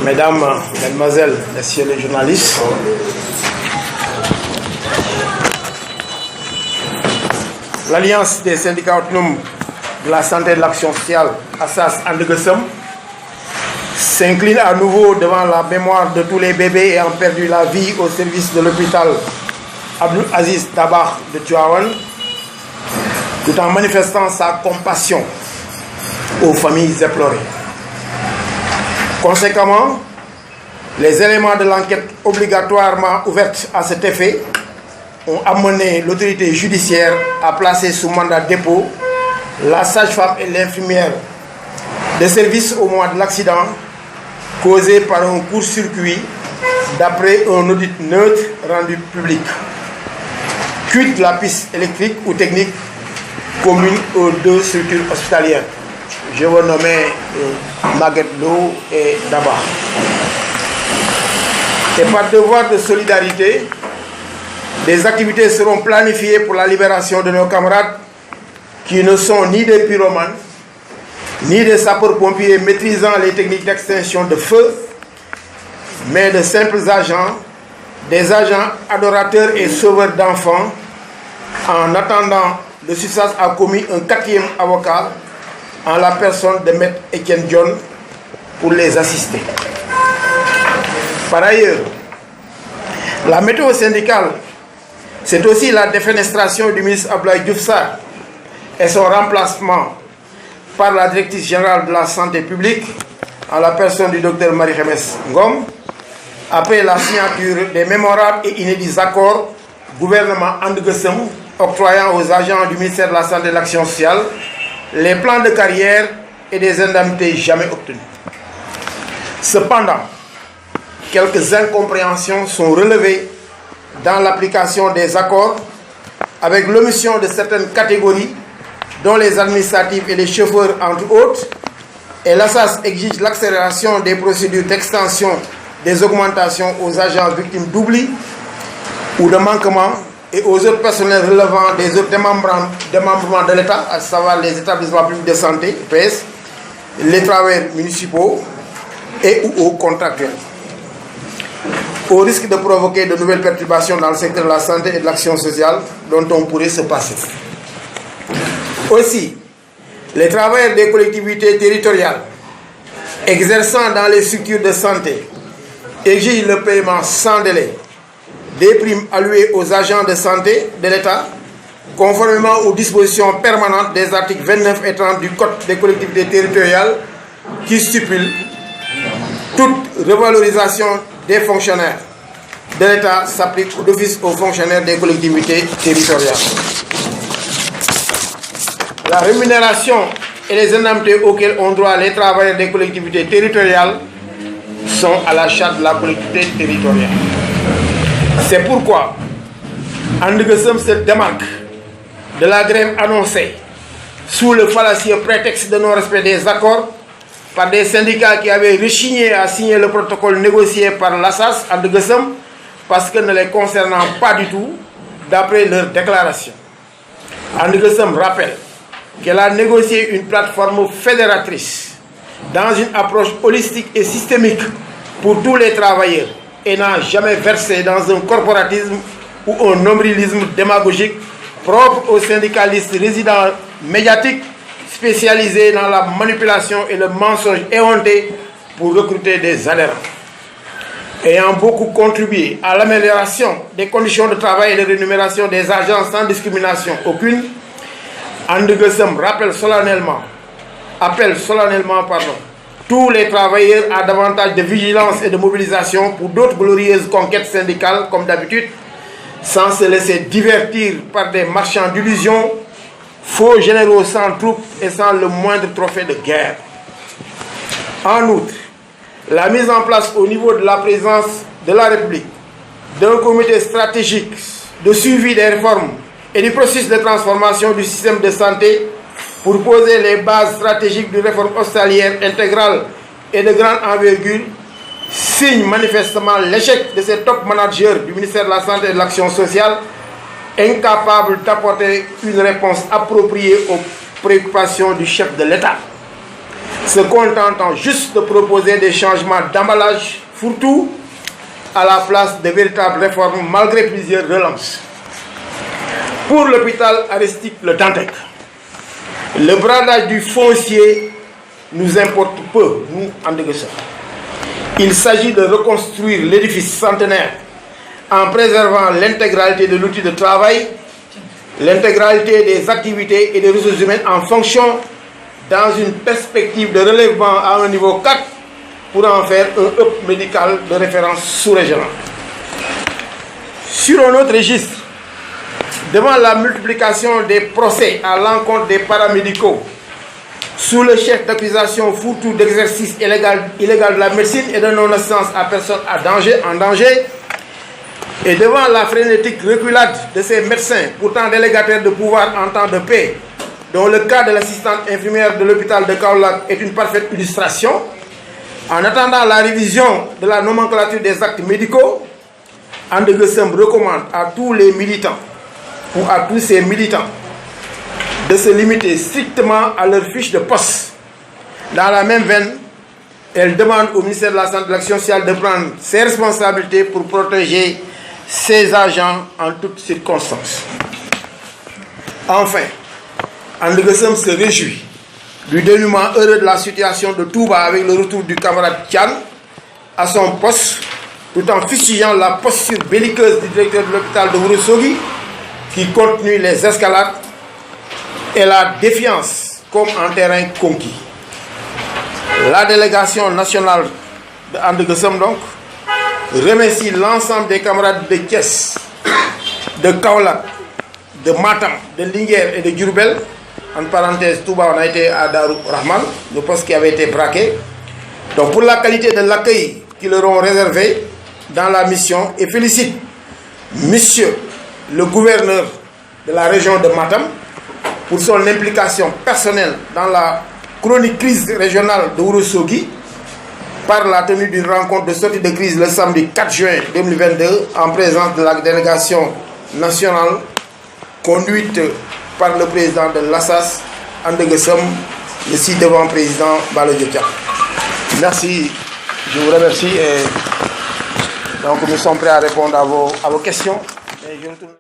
Mesdames, Mesdemoiselles, Messieurs les journalistes, l'Alliance des syndicats autonomes de la santé et de l'action sociale, Assas Andegueusseum, s'incline à nouveau devant la mémoire de tous les bébés ayant perdu la vie au service de l'hôpital Abdul Aziz Dabakh de Tivaouane, tout en manifestant sa compassion aux familles éplorées. Conséquemment, les éléments de l'enquête obligatoirement ouverte à cet effet ont amené l'autorité judiciaire à placer sous mandat de dépôt la sage-femme et l'infirmière de service au moment de l'accident causé par un court-circuit d'après un audit neutre rendu public. Quitte la piste électrique ou technique commune aux deux structures hospitalières. Je veux nommer Maguette Lo et Dabakh. Et par devoir de solidarité, des activités seront planifiées pour la libération de nos camarades qui ne sont ni des pyromanes, ni des sapeurs-pompiers maîtrisant les techniques d'extinction de feu, mais de simples agents, des agents adorateurs et sauveurs d'enfants. En attendant, le SUTSAS a commis un 4e avocat en la personne de Maître Etienne John pour les assister. Par ailleurs, la méthode syndicale, c'est aussi la défenestration du ministre Abdoulaye Diouf Sarr et son remplacement par la directrice générale de la santé publique en la personne du docteur Marie-Khemesse Ngom, après la signature des mémorables et inédits accords gouvernement Andegueusseum octroyant aux agents du ministère de la Santé et de l'Action sociale les plans de carrière et des indemnités jamais obtenues. Cependant, quelques incompréhensions sont relevées dans l'application des accords avec l'omission de certaines catégories dont les administratifs et les chauffeurs entre autres, et l'ASAS exige l'accélération des procédures d'extension des augmentations aux agents victimes d'oubli ou de manquement et aux autres personnels relevant des autres démembrements de l'État, à savoir les établissements publics de santé, PS, les travailleurs municipaux et ou aux contractuels, au risque de provoquer de nouvelles perturbations dans le secteur de la santé et de l'action sociale dont on pourrait se passer. Aussi, les travailleurs des collectivités territoriales exerçant dans les structures de santé exigent le paiement sans délai des primes allouées aux agents de santé de l'État, conformément aux dispositions permanentes des articles 29 et 30 du Code des collectivités territoriales qui stipulent toute revalorisation des fonctionnaires de l'État s'applique d'office aux fonctionnaires des collectivités territoriales. La rémunération et les indemnités auxquelles ont droit les travailleurs des collectivités territoriales sont à la charge de la collectivité territoriale. C'est pourquoi Andegueusseum se démarque de la grève annoncée sous le fallacieux prétexte de non-respect des accords par des syndicats qui avaient rechigné à signer le protocole négocié par l'Assas Andegueusseum parce que ne les concernant pas du tout, d'après leur déclaration. Andegueusseum rappelle qu'elle a négocié une plateforme fédératrice dans une approche holistique et systémique pour tous les travailleurs et n'a jamais versé dans un corporatisme ou un nombrilisme démagogique propre aux syndicalistes résidents médiatiques spécialisés dans la manipulation et le mensonge éhonté pour recruter des adhérents. Ayant beaucoup contribué à l'amélioration des conditions de travail et de rémunération des agents sans discrimination aucune, Andegueusseum appelle solennellement tous les travailleurs à davantage de vigilance et de mobilisation pour d'autres glorieuses conquêtes syndicales comme d'habitude, sans se laisser divertir par des marchands d'illusions, faux généraux sans troupes et sans le moindre trophée de guerre. En outre, la mise en place au niveau de la présidence de la République d'un comité stratégique de suivi des réformes et du processus de transformation du système de santé pour poser les bases stratégiques d'une réforme hospitalière intégrale et de grande envergure signe manifestement l'échec de ces top managers du ministère de la Santé et de l'Action sociale, incapables d'apporter une réponse appropriée aux préoccupations du chef de l'État. se contentant juste de proposer des changements d'emballage fourre-tout à la place de véritables réformes malgré plusieurs relances. Pour l'hôpital Aristide Le Dantec, le bradage du foncier nous importe peu, nous, en Degussem. Il s'agit de reconstruire l'édifice centenaire en préservant l'intégralité de l'outil de travail, l'intégralité des activités et des ressources humaines en fonction dans une perspective de relèvement à un niveau 4 pour en faire un hub médical de référence sous-régional. Sur un autre registre, devant la multiplication des procès à l'encontre des paramédicaux sous le chef d'accusation fourre-tout d'exercice illégal de la médecine et de non-assistance à personne en danger, et devant la frénétique reculade de ces médecins, pourtant délégataires de pouvoir en temps de paix, dont le cas de l'assistante infirmière de l'hôpital de Kaolack est une parfaite illustration, en attendant la révision de la nomenclature des actes médicaux, And Degussem recommande à tous les militants ou à tous ces militants de se limiter strictement à leur fiche de poste. Dans la même veine, elle demande au ministère de la Santé et de l'Action sociale de prendre ses responsabilités pour protéger ses agents en toutes circonstances. Enfin, And Degussem se réjouit du dénouement heureux de la situation de Touba avec le retour du camarade Thian à son poste, tout en fustigeant la posture belliqueuse du directeur de l'hôpital de Ourossogui qui continue les escalades et la défiance comme en terrain conquis. La délégation nationale de And Degussem donc remercie l'ensemble des camarades de Thiès, de Kaolack, de Matam, de Linguère et de Diourbel. En parenthèse, Touba, on a été à Darou Rahman, le poste qui avait été braqué. Donc pour la qualité de l'accueil qu'ils leur ont réservé dans la mission, et félicite monsieur le gouverneur de la région de Matam pour son implication personnelle dans la chronique crise régionale de Ourossogui par la tenue d'une rencontre de sortie de crise le samedi 4 juin 2022 en présence de la délégation nationale conduite par le président de l'ASAS, And Degussem, le ci-devant président Balo Diotia. Merci, je vous remercie et donc nous sommes prêts à répondre à vos questions. Et je retourne...